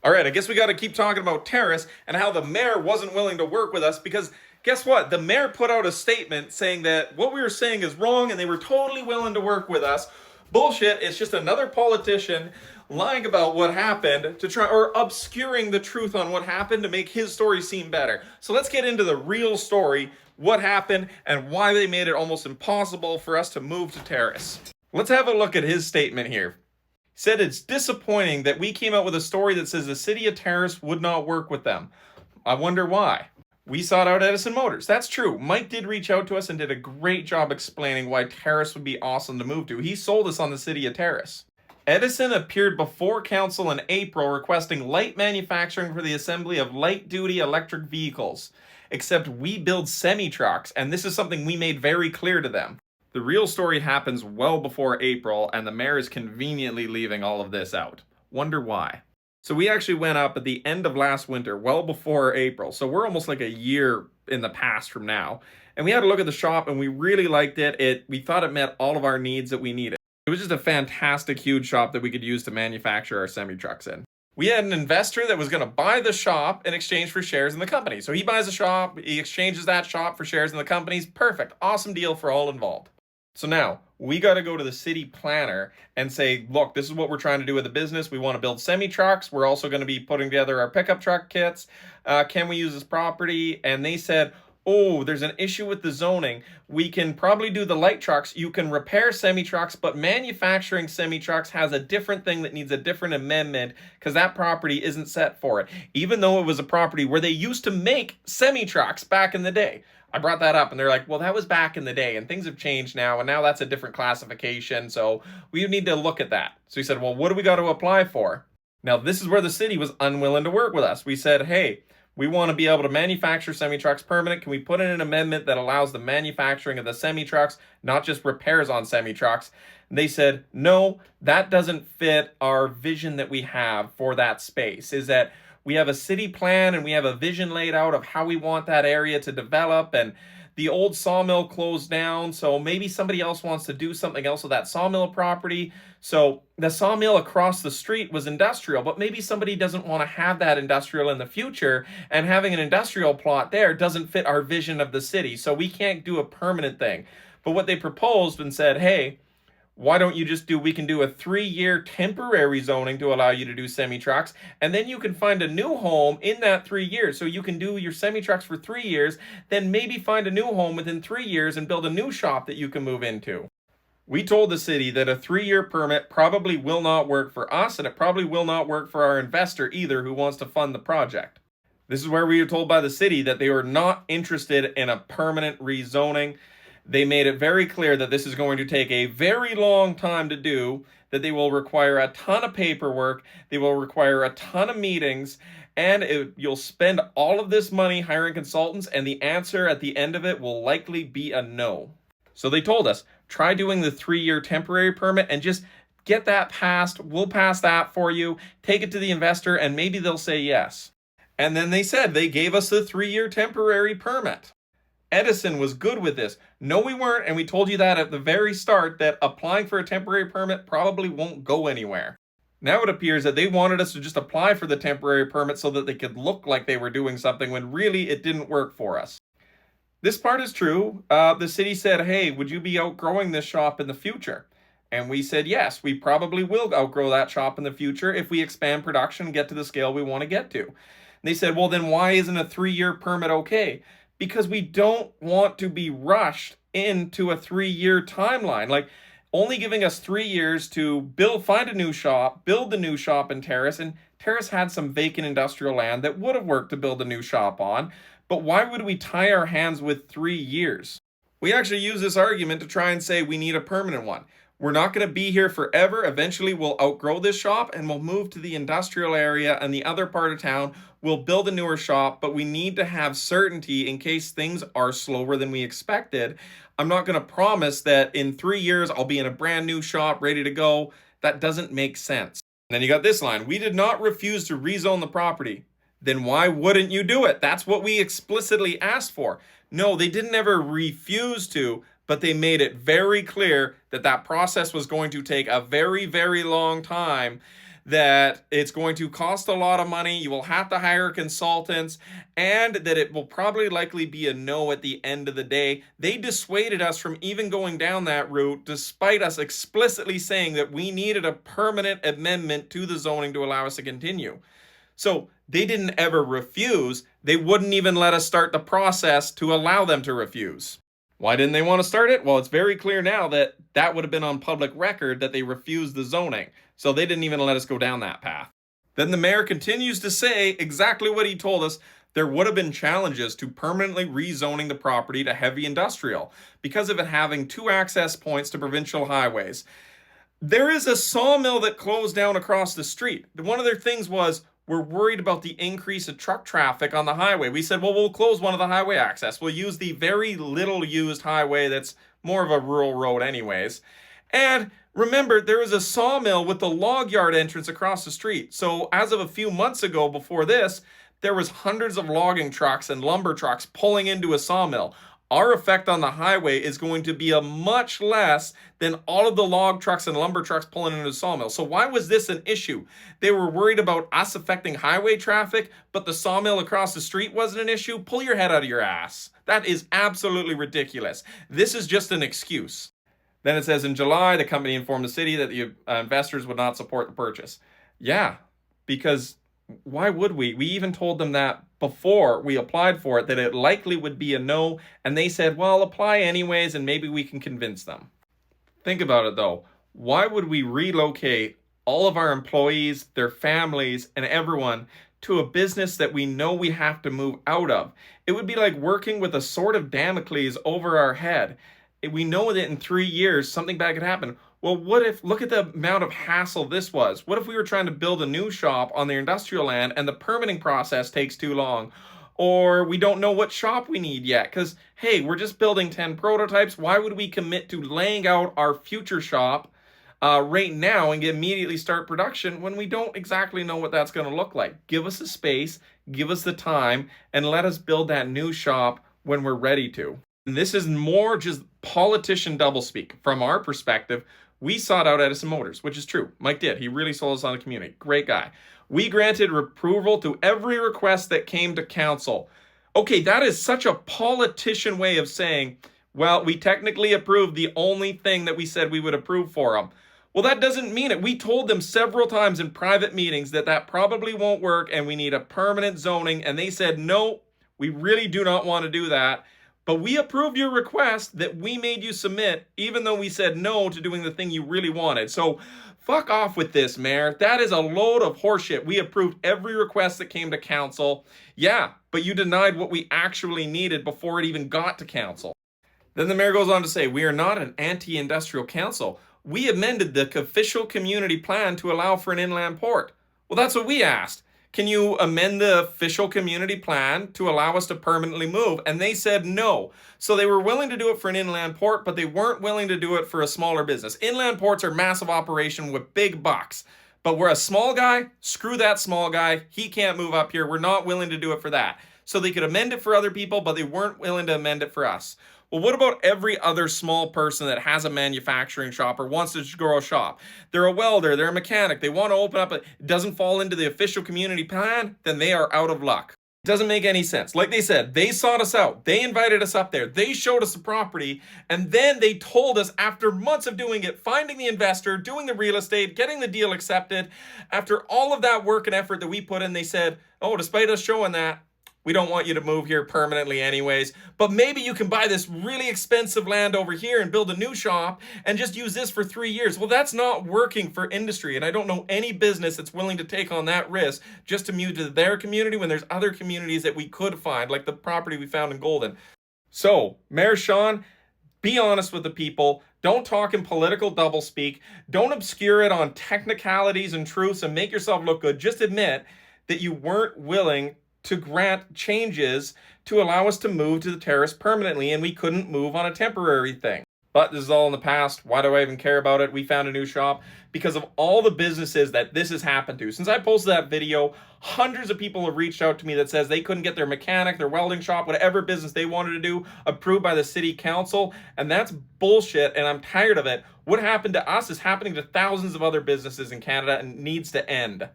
All right, I guess we got to keep talking about Terrace and how the mayor wasn't willing to work with us because guess what? The mayor put out a statement saying that what we were saying is wrong and they were totally willing to work with us. Bullshit. It's just another politician lying about what happened to try or obscuring the truth on what happened to make his story seem better. So let's get into the real story, what happened and why they made it almost impossible for us to move to Terrace. Let's have a look at his statement here. Said it's disappointing that we came out with a story that says the city of Terrace would not work with them. I wonder why. We sought out Edison Motors. That's true. Mike did reach out to us and did a great job explaining why Terrace would be awesome to move to. He sold us on the city of Terrace. Edison appeared before council in April requesting light manufacturing for the assembly of light-duty electric vehicles. Except we build semi-trucks, and this is something we made very clear to them. The real story happens well before April, and the mayor is conveniently leaving all of this out. Wonder why. So we actually went up at the end of last winter, well before April. So we're almost like a year in the past from now. And we had a look at the shop and we really liked it. We thought it met all of our needs that we needed. It was just a fantastic, huge shop that we could use to manufacture our semi-trucks in. We had an investor that was going to buy the shop in exchange for shares in the company. So he buys the shop, he exchanges that shop for shares in the companies. Perfect. Awesome deal for all involved. So now we got to go to the city planner and say, look, this is what we're trying to do with the business. We want to build semi-trucks. We're also going to be putting together our pickup truck kits. Can we use this property? And they said, oh, there's an issue with the zoning. We can probably do the light trucks. You can repair semi-trucks, but manufacturing semi-trucks has a different thing that needs a different amendment because that property isn't set for it, even though it was a property where they used to make semi-trucks back in the day. I brought that up and they're like, well, that was back in the day and things have changed now. And now that's a different classification. So we need to look at that. So he said, well, what do we got to apply for? Now, this is where the city was unwilling to work with us. We said, hey, we want to be able to manufacture semi-trucks permanent. Can we put in an amendment that allows the manufacturing of the semi-trucks, not just repairs on semi-trucks? And they said, no, that doesn't fit our vision that we have for that space. Is that we have a city plan and we have a vision laid out of how we want that area to develop, and the old sawmill closed down, so maybe somebody else wants to do something else with that sawmill property. So the sawmill across the street was industrial, but maybe somebody doesn't want to have that industrial in the future, and having an industrial plot there doesn't fit our vision of the city, so we can't do a permanent thing. But what they proposed and said, hey, why don't you just we can do a 3-year temporary zoning to allow you to do semi-trucks, and then you can find a new home in that 3 years. So you can do your semi-trucks for 3 years, then maybe find a new home within 3 years and build a new shop that you can move into. We told the city that a 3-year permit probably will not work for us, and it probably will not work for our investor either who wants to fund the project. This is where we were told by the city that they were not interested in a permanent rezoning. They made it very clear that this is going to take a very long time to do, that they will require a ton of paperwork, they will require a ton of meetings, and you'll spend all of this money hiring consultants, and the answer at the end of it will likely be a no. So they told us, try doing the 3-year temporary permit and just get that passed. We'll pass that for you, take it to the investor, and maybe they'll say yes. And then they said they gave us the 3-year temporary permit. Edison was good with this. No, we weren't, and we told you that at the very start, that applying for a temporary permit probably won't go anywhere. Now it appears that they wanted us to just apply for the temporary permit so that they could look like they were doing something when really it didn't work for us. This part is true. The city said, hey, would you be outgrowing this shop in the future? And we said, yes, we probably will outgrow that shop in the future if we expand production and get to the scale we want to get to. And they said, well, then why isn't a 3-year permit okay? Because we don't want to be rushed into a 3-year timeline. Like, only giving us 3 years to find a new shop, build the new shop in Terrace, and Terrace had some vacant industrial land that would have worked to build a new shop on, but why would we tie our hands with 3 years? We actually use this argument to try and say we need a permanent one. We're not going to be here forever. Eventually, we'll outgrow this shop and we'll move to the industrial area and the other part of town. We'll build a newer shop, but we need to have certainty in case things are slower than we expected. I'm not going to promise that in 3 years, I'll be in a brand new shop ready to go. That doesn't make sense. And then you got this line. We did not refuse to rezone the property. Then why wouldn't you do it? That's what we explicitly asked for. No, they didn't ever refuse to, but they made it very clear that that process was going to take a very, very long time. that it's going to cost a lot of money, you will have to hire consultants, and that it will probably likely be a no at the end of the day. They dissuaded us from even going down that route, despite us explicitly saying that we needed a permanent amendment to the zoning to allow us to continue. So they didn't ever refuse. They wouldn't even let us start the process to allow them to refuse. Why didn't they want to start it? Well, it's very clear now that that would have been on public record that they refused the zoning. So they didn't even let us go down that path. Then the mayor continues to say exactly what he told us. There would have been challenges to permanently rezoning the property to heavy industrial because of it having 2 access points to provincial highways. There is a sawmill that closed down across the street. One of their things was, we're worried about the increase of truck traffic on the highway. We said, well, we'll close one of the highway access. We'll use the very little used highway that's more of a rural road anyways. And remember, there was a sawmill with the log yard entrance across the street. So as of a few months ago before this, there was hundreds of logging trucks and lumber trucks pulling into a sawmill. Our effect on the highway is going to be a much less than all of the log trucks and lumber trucks pulling into the sawmill. So why was this an issue? They were worried about us affecting highway traffic, but the sawmill across the street wasn't an issue? Pull your head out of your ass. That is absolutely ridiculous. This is just an excuse. Then it says in July, the company informed the city that the investors would not support the purchase. Yeah, because why would we? We even told them that before we applied for it, that it likely would be a no, and they said, well, apply anyways, and maybe we can convince them. Think about it though. Why would we relocate all of our employees, their families, and everyone to a business that we know we have to move out of? It would be like working with a sword of Damocles over our head. We know that in 3 years, something bad could happen. Well, what if, look at the amount of hassle this was. What if we were trying to build a new shop on their industrial land and the permitting process takes too long? Or we don't know what shop we need yet because, hey, we're just building 10 prototypes. Why would we commit to laying out our future shop right now and immediately start production when we don't exactly know what that's going to look like? Give us the space, give us the time, and let us build that new shop when we're ready to. And this is more just politician doublespeak. From our perspective, we sought out Edison Motors, which is true. Mike did. He really sold us on the community. Great guy. We granted approval to every request that came to council. Okay, that is such a politician way of saying, well, we technically approved the only thing that we said we would approve for them. Well, that doesn't mean it. We told them several times in private meetings that that probably won't work and we need a permanent zoning. And they said, no, we really do not want to do that. But we approved your request that we made you submit, even though we said no to doing the thing you really wanted. So fuck off with this, Mayor. That is a load of horseshit. We approved every request that came to council. Yeah, but you denied what we actually needed before it even got to council. Then the mayor goes on to say, we are not an anti-industrial council. We amended the official community plan to allow for an inland port. Well, that's what we asked. Can you amend the official community plan to allow us to permanently move? And they said no. So they were willing to do it for an inland port, but they weren't willing to do it for a smaller business. Inland ports are massive operation with big bucks. But we're a small guy, screw that small guy. He can't move up here. We're not willing to do it for that. So they could amend it for other people, but they weren't willing to amend it for us. Well, what about every other small person that has a manufacturing shop or wants to grow a shop? They're a welder, they're a mechanic, they want to open up, it doesn't fall into the official community plan, then they are out of luck. It doesn't make any sense. Like they said, they sought us out. They invited us up there. They showed us the property. And then they told us after months of doing it, finding the investor, doing the real estate, getting the deal accepted, after all of that work and effort that we put in, they said, oh, despite us showing that, we don't want you to move here permanently anyways, but maybe you can buy this really expensive land over here and build a new shop and just use this for 3 years. Well, that's not working for industry, and I don't know any business that's willing to take on that risk just to move to their community when there's other communities that we could find, like the property we found in Golden. So, Mayor Sean, be honest with the people. Don't talk in political doublespeak. Don't obscure it on technicalities and truths and make yourself look good. Just admit that you weren't willing to grant changes to allow us to move to the terrace permanently, and we couldn't move on a temporary thing. But this is all in the past. Why do I even care about it? We found a new shop because of all the businesses that this has happened to. Since I posted that video, hundreds of people have reached out to me that says they couldn't get their mechanic, their welding shop, whatever business they wanted to do approved by the city council, and that's bullshit, and I'm tired of it. What happened to us is happening to thousands of other businesses in Canada and needs to end.